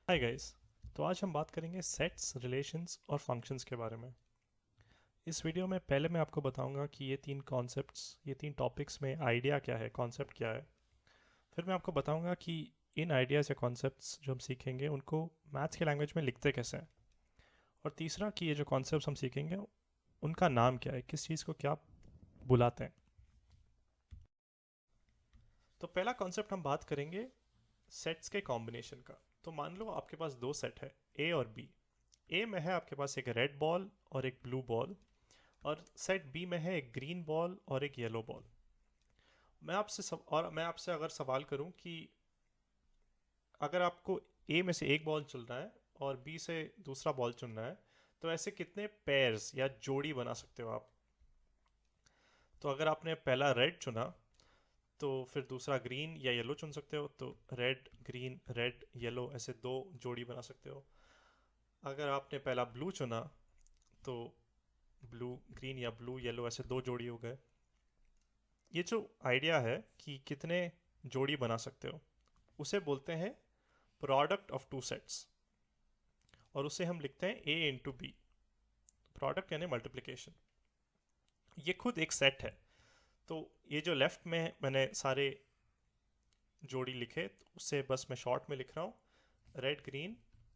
Hi guys. तो आज हम बात करेंगे सेट्स, रिलेशंस और फंक्शंस के बारे में। इस वीडियो में पहले मैं आपको बताऊंगा कि ये तीन कॉन्सेप्ट्स, ये तीन टॉपिक्स में आइडिया क्या है, कॉन्सेप्ट क्या है। फिर मैं आपको बताऊंगा कि इन आइडियाज़ या कॉन्सेप्ट्स जो हम सीखेंगे उनको मैथ्स के लैंग्वेज में लिखते कैसे हैं। और तीसरा कि ये जो कॉन्सेप्ट्स हम सीखेंगे उनका नाम क्या है, किस चीज़ को क्या बुलाते हैं। तो पहला कॉन्सेप्ट हम बात करेंगे सेट्स के कॉम्बिनेशन का। तो मान लो आपके पास दो सेट है, ए और बी। ए में है आपके पास एक रेड बॉल और एक ब्लू बॉल, और सेट बी में है एक ग्रीन बॉल और एक येलो बॉल। मैं आपसे अगर सवाल करूं कि अगर आपको ए में से एक बॉल चुनना है और बी से दूसरा बॉल चुनना है, तो ऐसे कितने पेयर्स या जोड़ी बना सकते हो आप। तो अगर आपने पहला रेड चुना तो फिर दूसरा ग्रीन या येलो चुन सकते हो, तो रेड येलो ऐसे दो जोड़ी बना सकते हो। अगर आपने पहला ब्लू चुना तो ब्लू ग्रीन या ब्लू येलो ऐसे दो जोड़ी हो गए। ये जो आइडिया है कि कितने जोड़ी बना सकते हो, उसे बोलते हैं प्रोडक्ट ऑफ टू सेट्स, और उसे हम लिखते हैं ए इंटू बी। प्रोडक्ट यानी मल्टीप्लिकेशन। ये खुद एक सेट है। तो ये जो लेफ्ट में मैंने सारे जोड़ी लिखे, तो उससे बस मैं शॉर्ट में लिख रहा हूँ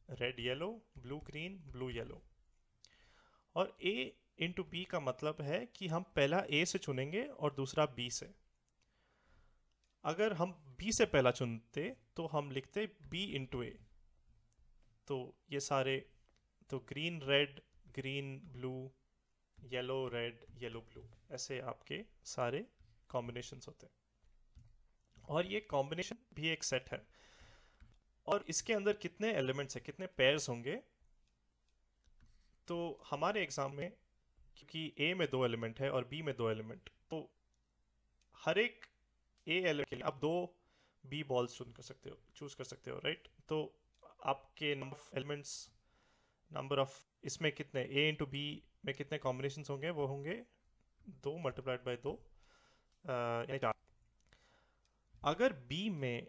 red yellow, blue green blue yellow. और ए इंटू बी का मतलब है कि हम पहला ए से चुनेंगे और दूसरा बी से। अगर हम बी से पहला चुनते तो हम लिखते बी इंटू ए। तो ये सारे, तो green blue, yellow red yellow blue, ऐसे आपके सारे कॉम्बिनेशंस होते हैं। और ये कॉम्बिनेशन भी एक सेट है। और इसके अंदर कितने एलिमेंट्स हैं, कितने पेयर्स होंगे। तो हमारे एग्जाम में, क्योंकि ए में दो एलिमेंट है और बी में दो एलिमेंट, तो हर एक ए एलिमेंट के लिए आप दो बी बॉल्स चूज कर सकते हो, राइट। तो आपके number of elements, number of, इसमें कितने ए इंटू बी में कितने कॉम्बिनेशन होंगे, वो होंगे दो मल्टीप्लाइड बाई दो, यानी चार। अगर बी में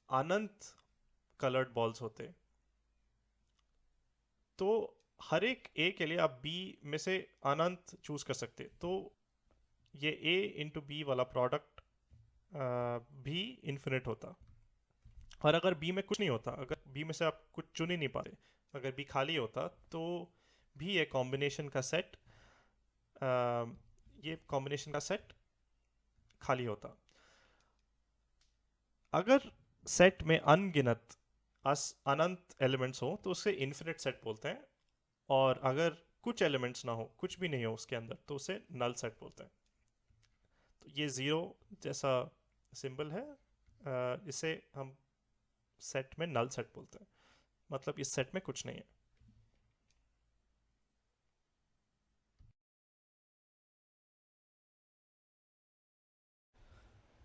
अनंत कलर्ड बॉल्स होते तो हर एक ए के लिए आप बी में से अनंत चूज कर सकते, तो ये ए इंटू बी वाला प्रोडक्ट भी इन्फिनिट होता। और अगर बी में कुछ नहीं होता, अगर बी में से आप कुछ चुन ही नहीं पाते, अगर बी खाली होता, तो भी ये कॉम्बिनेशन का सेट खाली होता। अगर सेट में अनगिनत अनंत एलिमेंट्स हो तो उसे इन्फिनिट सेट बोलते हैं। और अगर कुछ एलिमेंट्स ना हो, कुछ भी नहीं हो उसके अंदर, तो उसे नल सेट बोलते हैं। तो ये ज़ीरो जैसा सिंबल है, इसे हम सेट में नल सेट बोलते हैं, मतलब इस सेट में कुछ नहीं है।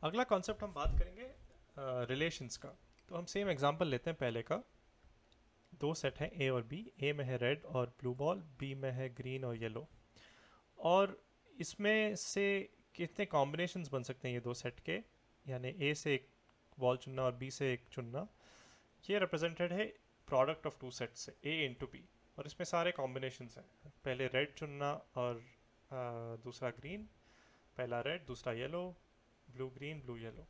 अगला कॉन्सेप्ट हम बात करेंगे रिलेशंस का। तो हम सेम एग्जांपल लेते हैं पहले का। दो सेट हैं ए और बी। ए में है रेड और ब्लू बॉल, बी में है ग्रीन और येलो। और इसमें से कितने कॉम्बिनेशंस बन सकते हैं ये दो सेट के, यानी ए से एक बॉल चुनना और बी से एक चुनना। ये रिप्रेजेंटेड है प्रोडक्ट ऑफ टू सेट से, ए इंटू बी। और इसमें सारे कॉम्बिनेशंस हैं, पहले रेड चुनना और दूसरा ग्रीन, पहला रेड दूसरा yellow, blue green blue yellow.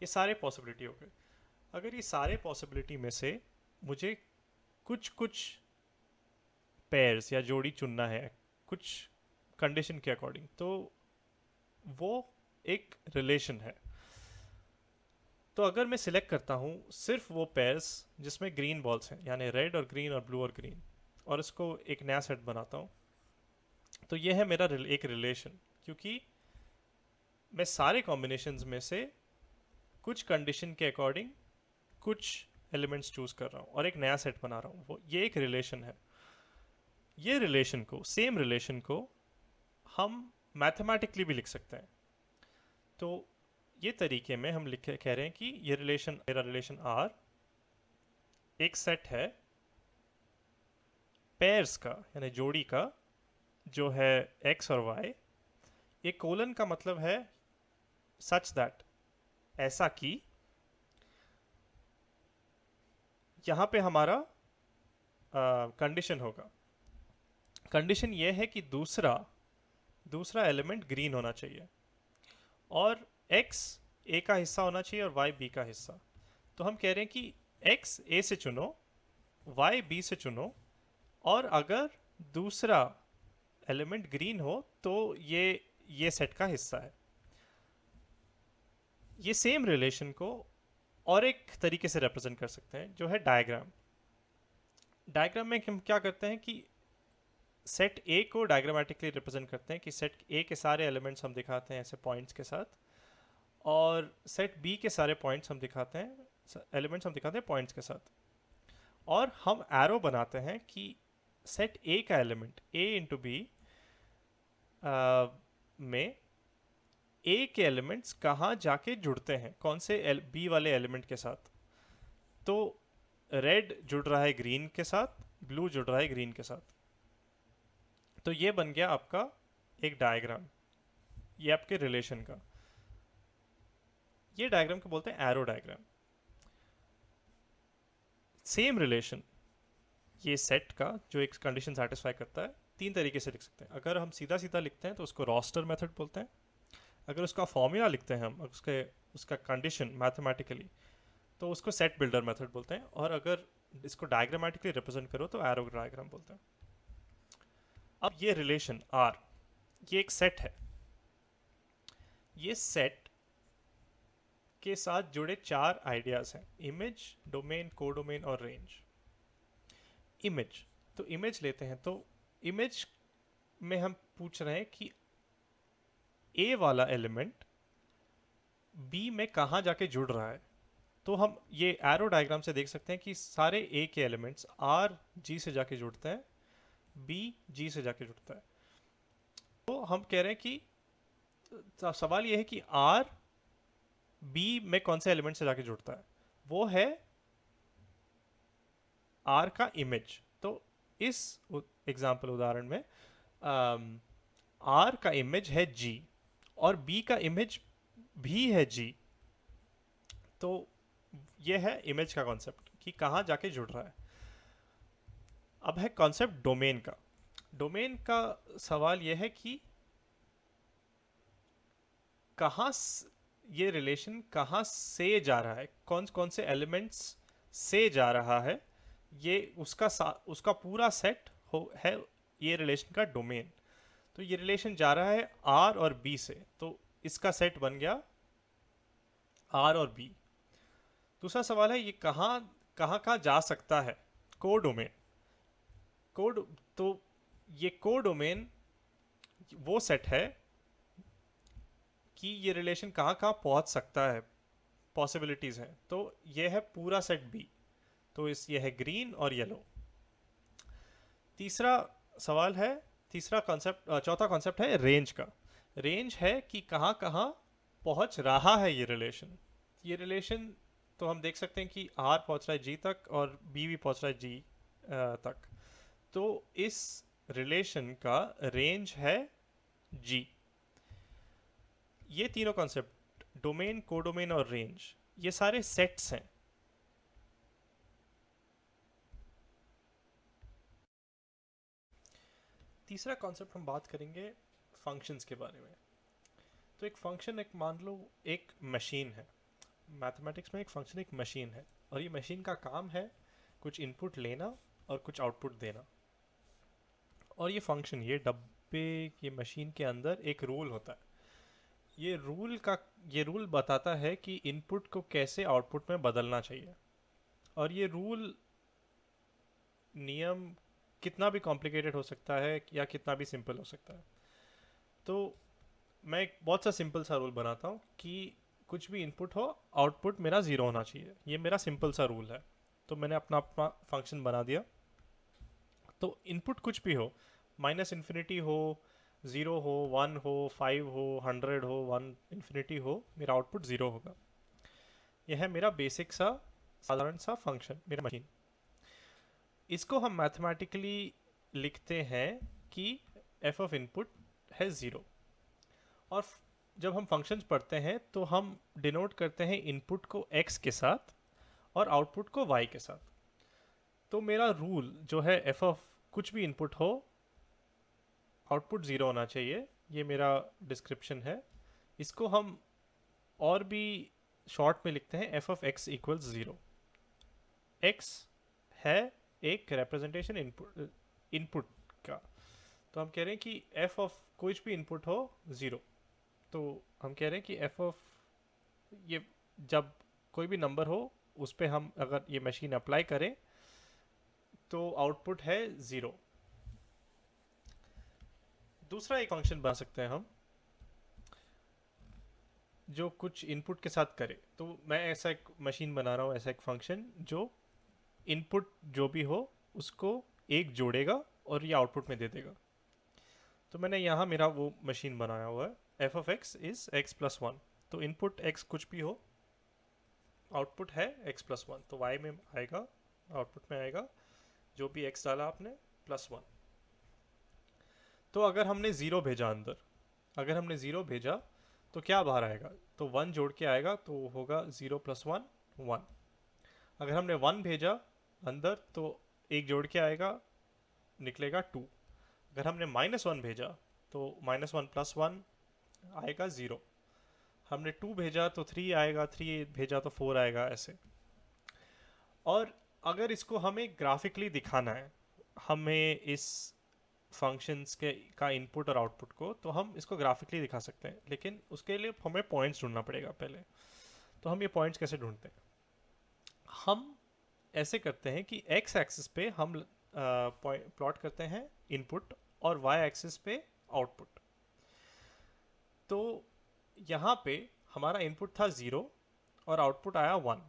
ये सारे पॉसिबिलिटी हो गए। अगर ये सारे पॉसिबिलिटी में से मुझे कुछ कुछ पेयर्स या जोड़ी चुनना है कुछ कंडीशन के अकॉर्डिंग, तो वो एक रिलेशन है। तो अगर मैं सिलेक्ट करता हूँ सिर्फ वो पेयर्स जिसमें ग्रीन बॉल्स हैं, यानी रेड और ग्रीन और ब्लू और ग्रीन, और इसको एक नया सेट बनाता हूँ, तो ये है मेरा एक रिलेशन। क्योंकि मैं सारे कॉम्बिनेशंस में से कुछ कंडीशन के अकॉर्डिंग कुछ एलिमेंट्स चूज कर रहा हूँ और एक नया सेट बना रहा हूँ, वो ये एक रिलेशन है। ये रिलेशन को, सेम रिलेशन को हम मैथमेटिकली भी लिख सकते हैं। तो ये तरीके में हम लिख कह रहे हैं कि ये रिलेशन, मेरा रिलेशन आर एक सेट है पेयर्स का, यानी जोड़ी का, जो है एक्स और वाई। ये कोलन का मतलब है सच दैट, ऐसा कि यहाँ पे हमारा कंडीशन होगा, कंडीशन ये है कि दूसरा दूसरा एलिमेंट ग्रीन होना चाहिए और x a का हिस्सा होना चाहिए और y b का हिस्सा। तो हम कह रहे हैं कि x a से चुनो, y b से चुनो, और अगर दूसरा एलिमेंट ग्रीन हो तो ये सेट का हिस्सा है। ये सेम रिलेशन को और एक तरीके से रिप्रेजेंट कर सकते हैं, जो है डायग्राम। डायग्राम में हम क्या करते हैं कि सेट ए को डायग्रामेटिकली रिप्रेजेंट करते हैं कि सेट ए के सारे एलिमेंट्स हम दिखाते हैं ऐसे पॉइंट्स के साथ, और सेट बी के सारे पॉइंट्स हम दिखाते हैं, एलिमेंट्स हम दिखाते हैं पॉइंट्स के साथ। और हम एरो बनाते हैं कि सेट ए का एलिमेंट ए इंटू बी में ए के एलिमेंट्स कहाँ जाके जुड़ते हैं, कौन से बी वाले एलिमेंट के साथ। तो रेड जुड़ रहा है ग्रीन के साथ, ब्लू जुड़ रहा है ग्रीन के साथ। तो ये बन गया आपका एक डायग्राम, ये आपके रिलेशन का। ये डायग्राम को बोलते हैं एरो डायग्राम। सेम रिलेशन ये सेट का जो एक कंडीशन सेटिस्फाई करता है, तीन तरीके से लिख सकते हैं। अगर हम सीधा सीधा लिखते हैं तो उसको रोस्टर मेथड बोलते हैं। अगर उसका फॉर्मूला लिखते हैं हम उसका कंडीशन मैथमेटिकली, तो उसको सेट बिल्डर मेथड बोलते हैं। और अगर इसको डायग्रामेटिकली रिप्रेजेंट करो तो एरो डायग्राम बोलते हैं। अब ये रिलेशन आर, ये एक सेट है। ये सेट के साथ जुड़े चार आइडियाज हैं: इमेज, डोमेन, कोडोमेन और रेंज। इमेज, तो इमेज लेते हैं। तो इमेज में हम पूछ रहे हैं कि ए वाला एलिमेंट बी में कहाँ जाके जुड़ रहा है। तो हम ये एरो डायग्राम से देख सकते हैं कि सारे ए के एलिमेंट्स आर जी से जाके जुड़ते हैं, बी जी से जाके जुड़ता है। तो हम कह रहे हैं कि सवाल ये है कि आर बी में कौन से एलिमेंट से जाके जुड़ता है, वो है आर का इमेज। तो इस एग्जाम्पल उदाहरण में आर का इमेज है जी और बी का इमेज भी है जी। तो यह है इमेज का कॉन्सेप्ट कि कहाँ जाके जुड़ रहा है। अब है कॉन्सेप्ट डोमेन का। डोमेन का सवाल यह है कि कहाँ ये रिलेशन कहाँ से जा रहा है, कौन कौन से एलिमेंट्स से जा रहा है, ये उसका पूरा सेट है ये रिलेशन का डोमेन। तो ये रिलेशन जा रहा है आर और बी से, तो इसका सेट बन गया आर और बी। दूसरा सवाल है ये कहाँ कहाँ जा सकता है, कोडोमेन। तो ये कोडोमेन वो सेट है कि ये रिलेशन कहाँ कहाँ पहुंच सकता है, पॉसिबिलिटीज हैं। तो ये है पूरा सेट बी। तो ये है ग्रीन और येलो। तीसरा सवाल है, चौथा कॉन्सेप्ट है रेंज का। रेंज है कि कहाँ कहाँ पहुंच रहा है ये रिलेशन। ये रिलेशन तो हम देख सकते हैं कि आर पहुंच रहा है जी तक और बी भी पहुंच रहा है जी तक। तो इस रिलेशन का रेंज है जी। ये तीनों कॉन्सेप्ट, डोमेन, कोडोमेन और रेंज, ये सारे सेट्स हैं। तीसरा कॉन्सेप्ट हम बात करेंगे फंक्शंस के बारे में। तो एक फंक्शन, एक मान लो एक मशीन है। मैथमेटिक्स में एक फंक्शन एक मशीन है और ये मशीन का काम है कुछ इनपुट लेना और कुछ आउटपुट देना। और ये फंक्शन, ये डब्बे, ये मशीन के अंदर एक रूल होता है। ये रूल बताता है कि इनपुट को कैसे आउटपुट में बदलना चाहिए। और ये रूल, नियम कितना भी कॉम्प्लिकेटेड हो सकता है या कितना भी सिंपल हो सकता है। तो मैं एक बहुत सा सिंपल सा रूल बनाता हूँ कि कुछ भी इनपुट हो, आउटपुट मेरा ज़ीरो होना चाहिए। ये मेरा सिंपल सा रूल है। तो मैंने अपना फंक्शन बना दिया। तो इनपुट कुछ भी हो, माइनस इन्फिनिटी हो, 0 हो, 1 हो, 5 हो, 100 हो, 1 इन्फिनिटी हो, मेरा आउटपुट 0 होगा। यह है मेरा बेसिक सा साधारण सा फंक्शन, मेरा मशीन। इसको हम मैथमेटिकली लिखते हैं कि f ऑफ इनपुट है 0। और जब हम फंक्शंस पढ़ते हैं तो हम डिनोट करते हैं इनपुट को x के साथ और आउटपुट को y के साथ। तो मेरा रूल जो है एफ ऑफ कुछ भी इनपुट हो आउटपुट ज़ीरो होना चाहिए, ये मेरा डिस्क्रिप्शन है। इसको हम और भी शॉर्ट में लिखते हैं F of x equals zero. X है एक रिप्रेजेंटेशन इनपुट का, तो हम कह रहे हैं कि एफ ऑफ कुछ भी इनपुट हो ज़ीरो। तो हम कह रहे हैं कि एफ ऑफ ये जब कोई भी नंबर हो उस पर हम अगर ये मशीन अप्लाई करें तो आउटपुट है ज़ीरो। दूसरा एक फंक्शन बना सकते हैं हम जो कुछ इनपुट के साथ करे। तो मैं ऐसा एक मशीन बना रहा हूँ, ऐसा एक फंक्शन जो इनपुट जो भी हो उसको एक जोड़ेगा और ये आउटपुट में दे देगा। तो मैंने यहाँ मेरा वो मशीन बनाया हुआ है, F of x is x plus one. तो इनपुट एक्स कुछ भी हो, आउटपुट है एक्स प्लस वन। तो वाई में आएगा, आउटपुट में आएगा जो भी एक्स डाला आपने प्लस वन। तो अगर हमने ज़ीरो भेजा अंदर, अगर हमने ज़ीरो भेजा तो क्या बाहर आएगा? तो वन जोड़ के आएगा, तो होगा ज़ीरो प्लस वन वन। अगर हमने वन भेजा अंदर तो एक जोड़ के आएगा, निकलेगा टू। अगर हमने माइनस वन भेजा तो माइनस वन प्लस वन आएगा ज़ीरो। हमने टू भेजा तो थ्री आएगा, थ्री भेजा तो फोर आएगा, ऐसे। और अगर इसको हमें ग्राफिकली दिखाना है, हमें इस फंक्शंस के का इनपुट और आउटपुट को, तो हम इसको ग्राफिकली दिखा सकते हैं, लेकिन उसके लिए हमें पॉइंट्स ढूंढना पड़ेगा पहले। तो हम ये पॉइंट्स कैसे ढूंढते हैं? हम ऐसे करते हैं कि एक्स एक्सिस पे हम प्लॉट करते हैं इनपुट और वाई एक्सिस पे आउटपुट। तो यहाँ पे हमारा इनपुट था ज़ीरो और आउटपुट आया वन।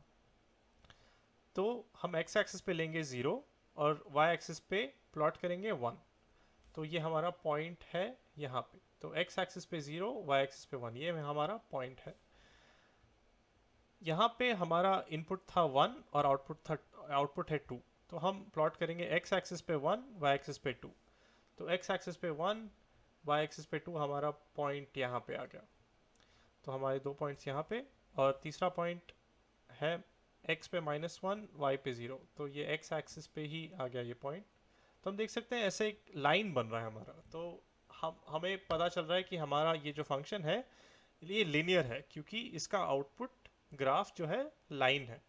तो हम एक्स एक्सिस पे लेंगे ज़ीरो और वाई एक्सिस पे प्लॉट करेंगे वन। तो ये हमारा पॉइंट है यहाँ पे। तो एक्स एक्सिस पे ज़ीरो, वाई एक्सिस पे वन, ये हमारा पॉइंट है। यहाँ पे हमारा इनपुट था वन और आउटपुट है टू। तो हम प्लॉट करेंगे एक्स एक्सिस पे वन, वाई एक्सिस पे टू। तो एक्स एक्सिस पे वन, वाई एक्सिस पे टू, हमारा पॉइंट यहाँ पे आ गया। तो हमारे दो पॉइंट्स यहाँ पे, और तीसरा पॉइंट है एक्स पे माइनस वन, वाई पे ज़ीरो। तो ये एक्स एक्सिस पे ही आ गया ये पॉइंट। तो हम देख सकते हैं ऐसे एक लाइन बन रहा है हमारा। तो हमें पता चल रहा है कि हमारा ये जो फंक्शन है ये लीनियर है, क्योंकि इसका आउटपुट ग्राफ जो है लाइन है।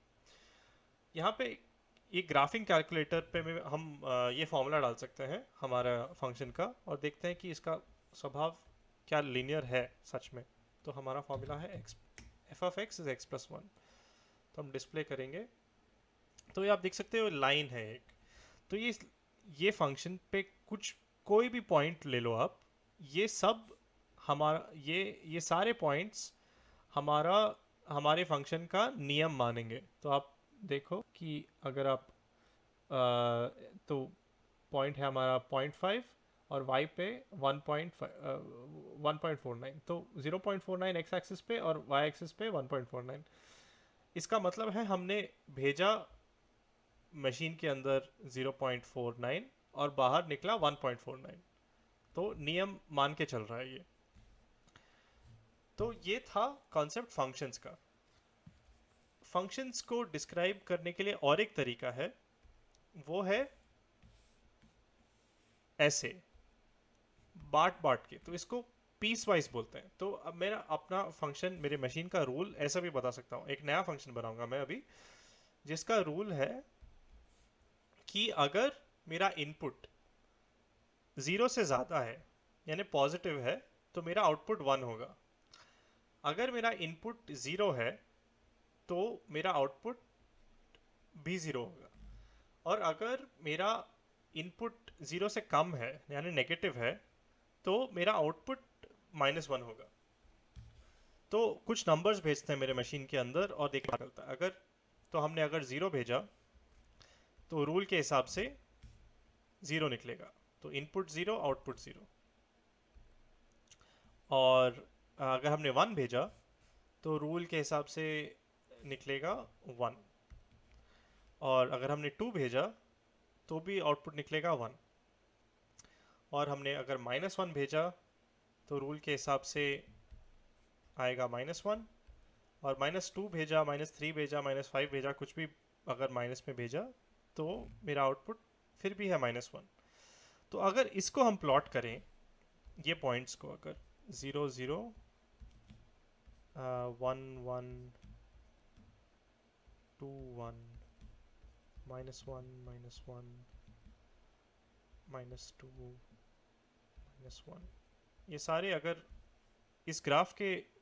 यहाँ पे ये ग्राफिंग कैलकुलेटर पे हम ये फॉर्मूला डाल सकते हैं हमारा फंक्शन का, और देखते हैं कि इसका स्वभाव क्या लीनियर है सच में। तो हमारा फॉर्मूला है x, F of x is x plus one. तो हम डिस्प्ले करेंगे तो ये आप देख सकते हो लाइन है एक। तो ये फंक्शन पे कोई भी पॉइंट ले लो आप, ये सब हमारा ये सारे पॉइंट्स हमारे फंक्शन का नियम मानेंगे। तो आप देखो कि अगर आप तो पॉइंट है हमारा 0.5 और y पे 1.49। तो 0.49 एक्स एक्सिस पे और y एक्सिस पे 1.49। इसका मतलब है हमने भेजा मशीन के अंदर 0.49 और बाहर निकला 1.49। तो नियम मान के चल रहा है ये। तो ये था कॉन्सेप्ट फंक्शंस का। फंक्शंस को डिस्क्राइब करने के लिए और एक तरीका है, वो है ऐसे बांट के। तो इसको पीस वाइज बोलते हैं। तो अब मेरा अपना फंक्शन, मेरे मशीन का रूल ऐसा भी बता सकता हूँ। एक नया फंक्शन बनाऊंगा मैं अभी, जिसका रूल है कि अगर मेरा इनपुट ज़ीरो से ज़्यादा है यानी पॉजिटिव है तो मेरा आउटपुट वन होगा। अगर मेरा इनपुट ज़ीरो है तो मेरा आउटपुट भी ज़ीरो होगा। और अगर मेरा इनपुट ज़ीरो से कम है यानी नेगेटिव है तो मेरा आउटपुट माइनस वन होगा। तो कुछ नंबर्स भेजते हैं मेरे मशीन के अंदर और देखना चलता है। हमने अगर ज़ीरो भेजा तो रूल के हिसाब से ज़ीरो निकलेगा। तो इनपुट ज़ीरो, आउटपुट ज़ीरो। और अगर हमने वन भेजा तो रूल के हिसाब से निकलेगा वन। और अगर हमने टू भेजा तो भी आउटपुट निकलेगा वन। और हमने अगर माइनस वन भेजा तो रूल के हिसाब से आएगा माइनस वन। और माइनस टू भेजा, माइनस थ्री भेजा, माइनस फाइव भेजा, कुछ भी अगर माइनस में भेजा तो मेरा आउटपुट फिर भी है -1। तो अगर इसको हम प्लॉट करें, ये पॉइंट्स को, अगर 0 0 1 1 2 1 -1 -1 -2 -1, ये सारे अगर इस ग्राफ के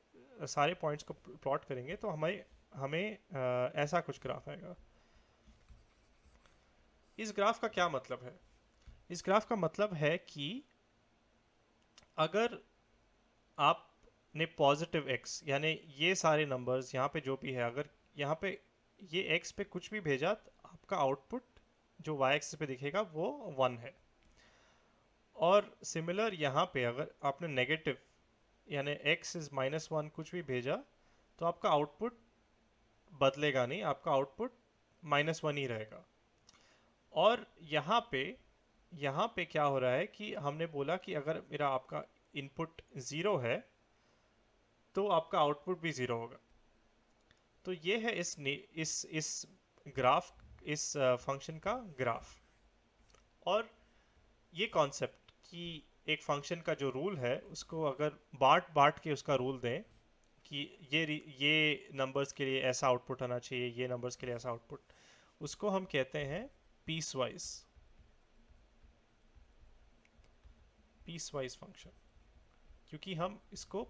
सारे पॉइंट्स को प्लॉट करेंगे तो हमें हमें ऐसा कुछ ग्राफ आएगा। इस ग्राफ का क्या मतलब है? इस ग्राफ का मतलब है कि अगर आपने पॉजिटिव x, यानी ये सारे नंबर्स यहाँ पे जो भी है, अगर यहाँ पे ये x पे कुछ भी भेजा तो आपका आउटपुट जो y एक्सिस पे दिखेगा वो 1 है। और सिमिलर यहाँ पे अगर आपने नेगेटिव यानी x इज -1 कुछ भी भेजा तो आपका आउटपुट बदलेगा नहीं, आपका आउटपुट -1 ही रहेगा। और यहाँ पे क्या हो रहा है कि हमने बोला कि अगर मेरा आपका इनपुट 0 है तो आपका आउटपुट भी 0 होगा। तो ये है इस ग्राफ, इस फंक्शन का ग्राफ। और ये कॉन्सेप्ट कि एक फंक्शन का जो रूल है उसको अगर बांट के उसका रूल दें कि ये नंबर्स के लिए ऐसा आउटपुट आना चाहिए, ये नंबर्स के लिए ऐसा आउटपुट, उसको हम कहते हैं पीसवाइज फंक्शन, क्योंकि हम इसको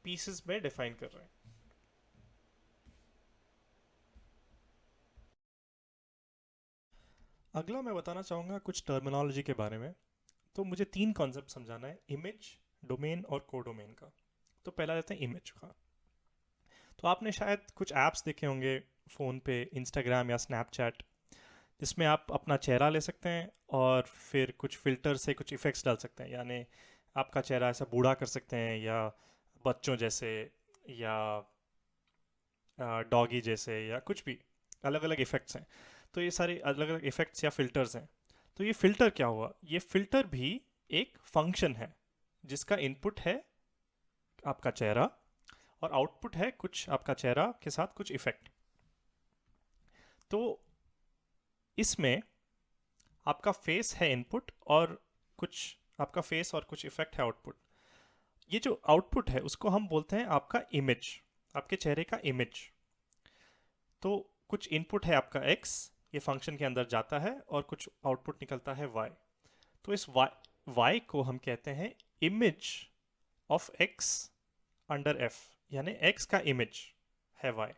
पीसेस में डिफाइन कर रहे हैं। अगला मैं बताना चाहूँगा कुछ टर्मिनोलॉजी के बारे में। तो मुझे 3 कॉन्सेप्ट समझाना है, इमेज, डोमेन और कोडोमेन का। तो पहला लेते हैं इमेज का। तो आपने शायद कुछ ऐप्स देखे होंगे फ़ोन पे, इंस्टाग्राम या स्नैपचैट, जिसमें आप अपना चेहरा ले सकते हैं और फिर कुछ फ़िल्टर से कुछ इफ़ेक्ट्स डाल सकते हैं। यानी आपका चेहरा ऐसा बूढ़ा कर सकते हैं, या बच्चों जैसे, या डॉगी जैसे, या कुछ भी अलग अलग इफ़ेक्ट्स हैं। तो ये सारे अलग अलग इफ़ेक्ट्स या फ़िल्टर्स हैं। तो ये फ़िल्टर क्या हुआ? ये फ़िल्टर भी एक फंक्शन है जिसका इनपुट है आपका चेहरा और आउटपुट है कुछ आपका चेहरा के साथ कुछ इफ़ेक्ट। तो इसमें आपका फेस है इनपुट और कुछ आपका फेस और कुछ इफ़ेक्ट है आउटपुट। ये जो आउटपुट है उसको हम बोलते हैं आपका इमेज, आपके चेहरे का इमेज। तो कुछ इनपुट है आपका x, ये फंक्शन के अंदर जाता है, और कुछ आउटपुट निकलता है y। तो इस y को हम कहते हैं image of x under f, यानी x का इमेज है y।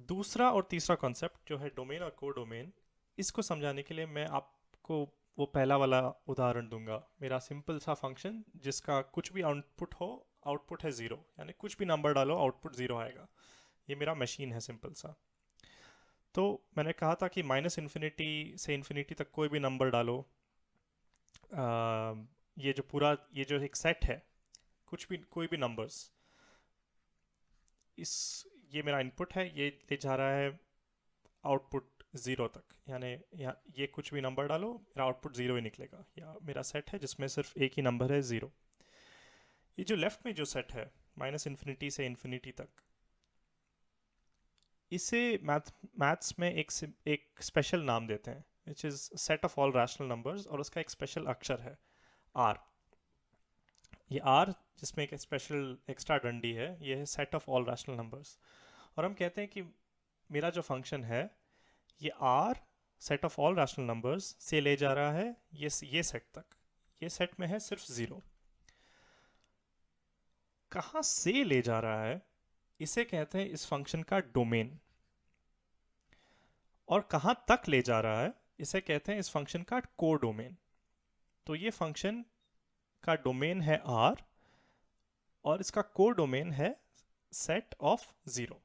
दूसरा और तीसरा कॉन्सेप्ट जो है डोमेन और कोडोमेन, इसको समझाने के लिए मैं आपको वो पहला वाला उदाहरण दूंगा। मेरा सिंपल सा फंक्शन जिसका कुछ भी आउटपुट हो, आउटपुट है 0, यानी कुछ भी नंबर डालो आउटपुट 0 आएगा। ये मेरा मशीन है सिंपल सा। तो मैंने कहा था कि -इन्फिनिटी से इन्फिनिटी तक कोई भी नंबर डालो, ये जो पूरा ये जो एक सेट है, कुछ भी कोई भी नंबर्स, इस ये मेरा इनपुट है, ये ले जा रहा है आउटपुट 0 तक। यानी ये कुछ भी नंबर डालो मेरा आउटपुट 0 ही निकलेगा। या मेरा सेट है जिसमें सिर्फ एक ही नंबर है 0। ये जो लेफ्ट में जो सेट है -इन्फिनिटी से इन्फिनिटी तक, इसे मैथ्स में एक स्पेशल नाम देते हैं, which is set of all rational numbers, और उसका एक स्पेशल अक्षर है आर। ये आर, जिसमें एक स्पेशल एक्स्ट्रा डंडी है, ये है set of all rational numbers. और हम कहते हैं कि मेरा जो फंक्शन है ये are set of all rational numbers से ले जा रहा है ये सेट तक। ये सेट में है सिर्फ 0। कहाँ से ले जा रहा है इसे कहते हैं इस फंक्शन का डोमेन, और कहाँ तक ले जा रहा है इसे कहते हैं इस फंक्शन का कोडोमेन। तो ये फंक्शन का डोमेन है R और इसका कोडोमेन है सेट ऑफ 0।